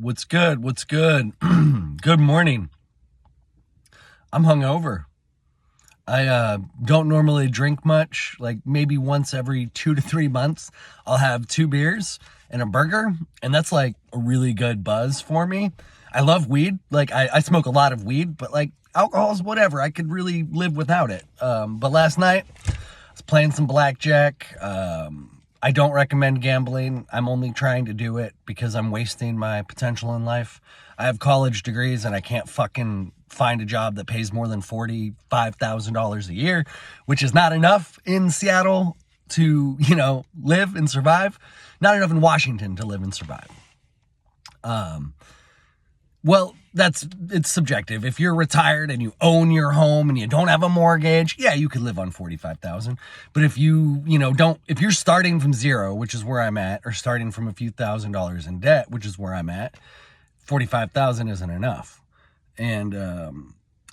What's good? What's good? Good morning. I'm hungover. I don't normally drink much. Like maybe once every 2 to 3 months, I'll have 2 beers and a burger, and that's like a really good buzz for me. I love weed. Like I smoke a lot of weed, but like alcohol's whatever. I could really live without it. But last night, I was playing some blackjack. I don't recommend gambling. I'm only trying to do it because I'm wasting my potential in life. I have college degrees and I can't fucking find a job that pays more than $45,000 a year, which is not enough in Seattle to, live and survive. Not enough in Washington to live and survive. Well, it's subjective. If you're retired and you own your home and you don't have a mortgage, yeah, you could live on 45,000. But if if you're starting from zero, which is where I'm at, or starting from a few $1,000s in debt, which is where I'm at, 45,000 isn't enough. And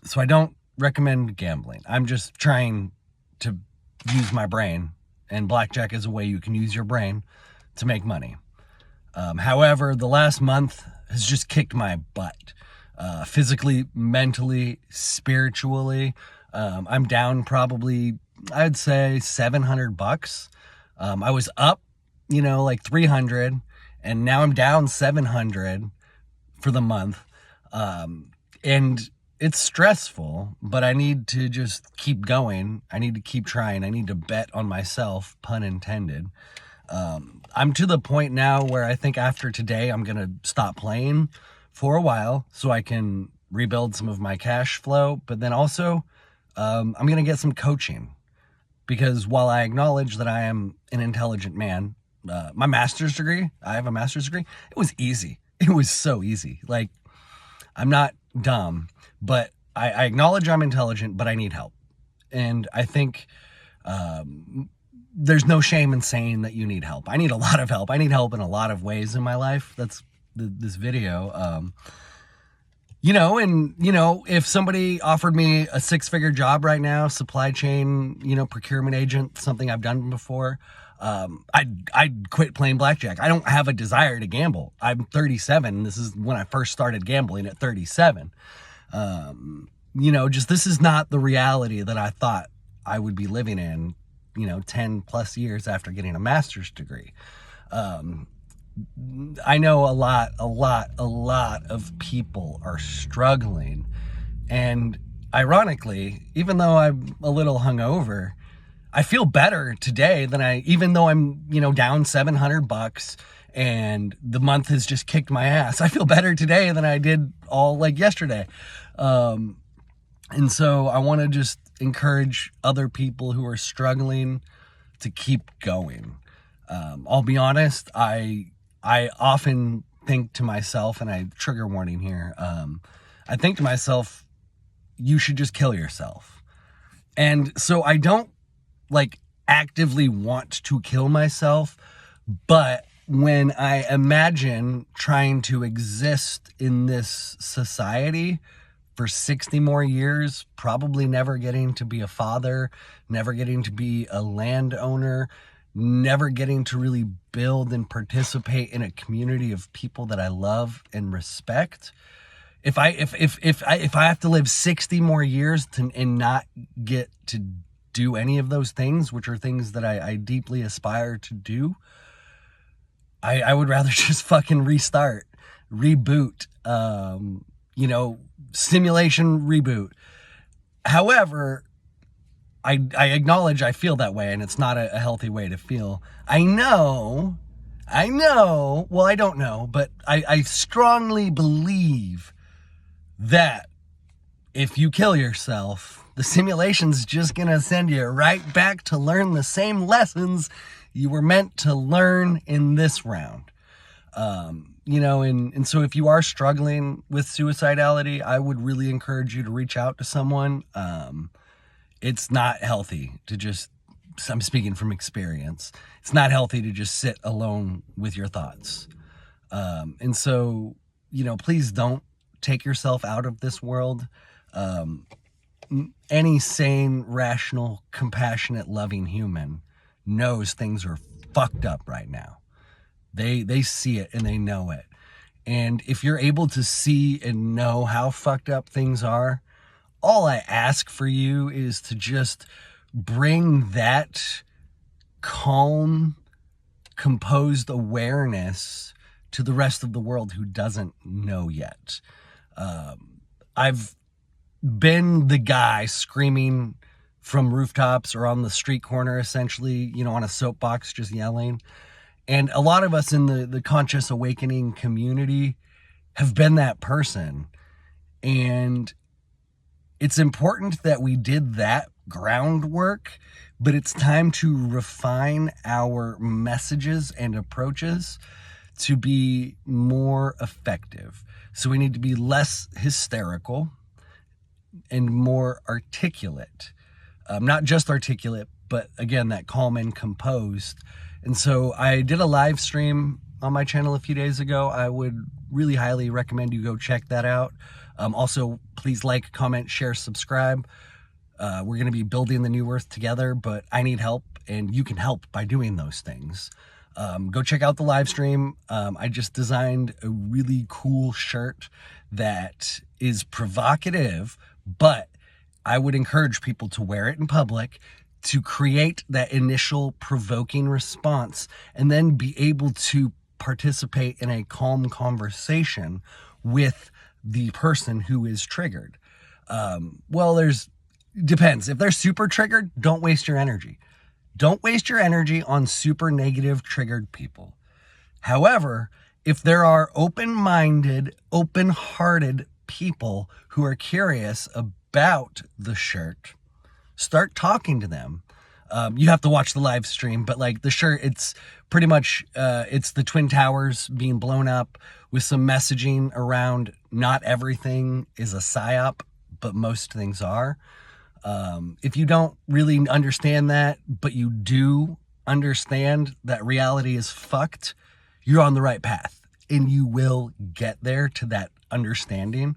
so I don't recommend gambling. I'm just trying to use my brain, and blackjack is a way you can use your brain to make money. However, the last month has just kicked my butt. Physically, mentally, spiritually. I'm down probably, I'd say $700. I was up, like 300, and now I'm down 700 for the month. And it's stressful, but I need to just keep going. I need to keep trying. I need to bet on myself, pun intended. I'm to the point now where I think after today, I'm going to stop playing for a while so I can rebuild some of my cash flow. But then also, I'm going to get some coaching, because while I acknowledge that I am an intelligent man, I have a master's degree. It was easy. It was so easy. Like, I'm not dumb, but I acknowledge I'm intelligent, but I need help. And I think, there's no shame in saying that you need help. I need a lot of help. I need help in a lot of ways in my life. That's this video. If somebody offered me a 6-figure job right now, supply chain, procurement agent, something I've done before, I'd quit playing blackjack. I don't have a desire to gamble. I'm 37. This is when I first started gambling at 37. This is not the reality that I thought I would be living in, 10 plus years after getting a master's degree. I know a lot of people are struggling. And ironically, even though I'm a little hungover, I feel better today even though I'm, down $700 and the month has just kicked my ass. I feel better today than I did all like yesterday. And so I want to just encourage other people who are struggling to keep going. I'll be honest, I often think to myself, and I trigger warning here, I think to myself, you should just kill yourself. And so I don't actively want to kill myself, but when I imagine trying to exist in this society for 60 more years, probably never getting to be a father, never getting to be a landowner, never getting to really build and participate in a community of people that I love and respect. If I have to live 60 more years and not get to do any of those things, which are things that I deeply aspire to do, I would rather just fucking restart, reboot, simulation reboot. However, I acknowledge I feel that way, and it's not a healthy way to feel. I know, well, I don't know, but I strongly believe that if you kill yourself, the simulation's just gonna send you right back to learn the same lessons you were meant to learn in this round. And so if you are struggling with suicidality, I would really encourage you to reach out to someone. It's not healthy to I'm speaking from experience. It's not healthy to just sit alone with your thoughts. And so, please don't take yourself out of this world. Any sane, rational, compassionate, loving human knows things are fucked up right now. They see it and they know it. And if you're able to see and know how fucked up things are, all I ask for you is to just bring that calm, composed awareness to the rest of the world who doesn't know yet. I've been the guy screaming from rooftops or on the street corner, essentially, on a soapbox, just yelling. And a lot of us in the conscious awakening community have been that person. And it's important that we did that groundwork, but it's time to refine our messages and approaches to be more effective. So we need to be less hysterical and more articulate. Not just articulate, but again, that calm and composed. And so I did a live stream on my channel a few days ago. I would really highly recommend you go check that out. Also, please like, comment, share, subscribe. We're going to be building the new earth together, but I need help, and you can help by doing those things. Go check out the live stream. I just designed a really cool shirt that is provocative, but I would encourage people to wear it in public to create that initial provoking response and then be able to participate in a calm conversation with the person who is triggered. Depends. If they're super triggered, don't waste your energy. Don't waste your energy on super negative triggered people. However, if there are open-minded, open-hearted people who are curious about the shirt, start talking to them. You have to watch the live stream, but like the shirt, it's pretty much, it's the Twin Towers being blown up with some messaging around not everything is a psyop, but most things are. If you don't really understand that, but you do understand that reality is fucked, you're on the right path, and you will get there to that understanding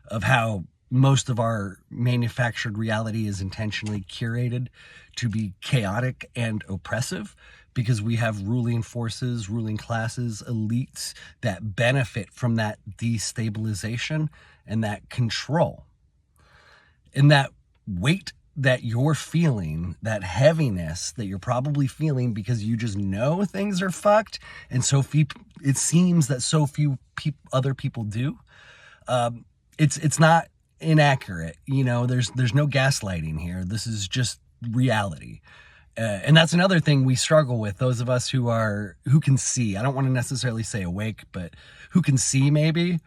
of how most of our manufactured reality is intentionally curated to be chaotic and oppressive, because we have ruling forces, ruling classes, elites that benefit from that destabilization and that control. And that weight that you're feeling, that heaviness that you're probably feeling because you just know things are fucked, and it seems that so few other people do. It's not inaccurate. There's no gaslighting here. This is just reality. And that's another thing we struggle with, those of us who can see. I don't want to necessarily say awake, but who can see maybe.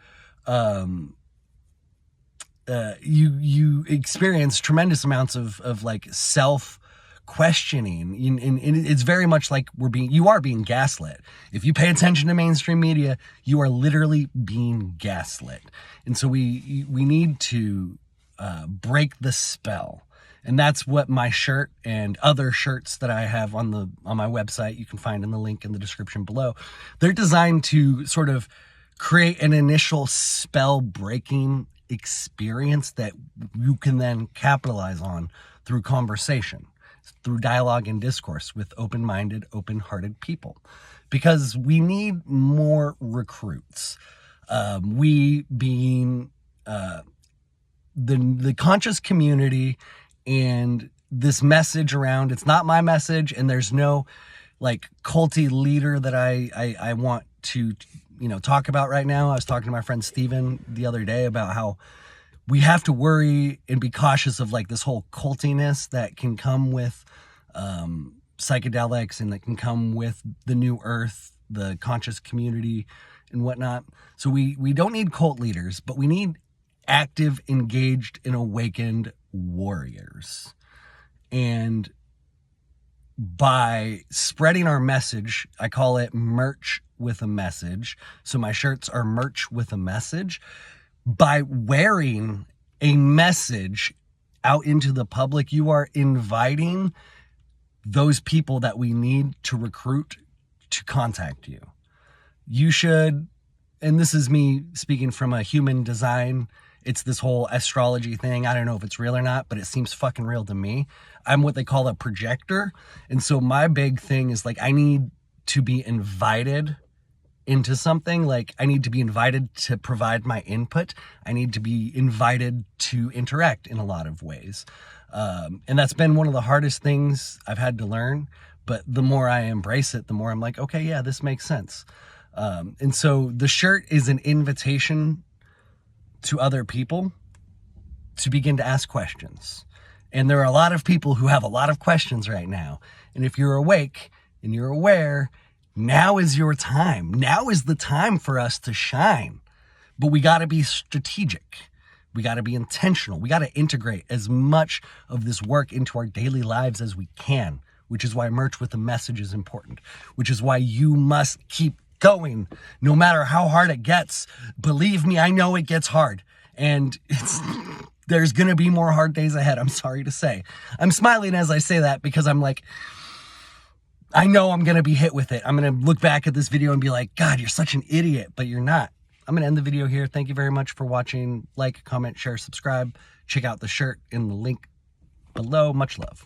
You experience tremendous amounts of like self-questioning, and it's very much like you are being gaslit. If you pay attention to mainstream media, you are literally being gaslit. And so we need to break the spell. And that's what my shirt and other shirts that I have on my website, you can find in the link in the description below. They're designed to sort of create an initial spell-breaking experience that you can then capitalize on through conversation, through dialogue and discourse with open-minded, open-hearted people. Because we need more recruits. We being the conscious community, and this message around, it's not my message, and there's no like culty leader that I want to talk about right now. I was talking to my friend Steven the other day about how we have to worry and be cautious of like this whole cultiness that can come with psychedelics, and that can come with the new earth, the conscious community and whatnot. So we don't need cult leaders, but we need active, engaged, and awakened warriors. And by spreading our message, I call it merch with a message. So my shirts are merch with a message. By wearing a message out into the public, you are inviting those people that we need to recruit to contact you. You should, and this is me speaking from a human design, it's this whole astrology thing. I don't know if it's real or not, but it seems fucking real to me. I'm what they call a projector. And so my big thing is like, I need to be invited into something. Like, I need to be invited to provide my input. I need to be invited to interact in a lot of ways. And that's been one of the hardest things I've had to learn. But the more I embrace it, the more I'm like, okay, yeah, this makes sense. And so the shirt is an invitation to other people to begin to ask questions. And there are a lot of people who have a lot of questions right now. And if you're awake and you're aware, now is your time. Now is the time for us to shine. But we got to be strategic. We got to be intentional. We got to integrate as much of this work into our daily lives as we can, which is why merch with a message is important, which is why you must keep going no matter how hard it gets. Believe me, I know it gets hard, and there's going to be more hard days ahead. I'm sorry to say. I'm smiling as I say that because I'm like, I know I'm going to be hit with it. I'm going to look back at this video and be like, God, you're such an idiot, but you're not. I'm going to end the video here. Thank you very much for watching. Like, comment, share, subscribe. Check out the shirt in the link below. Much love.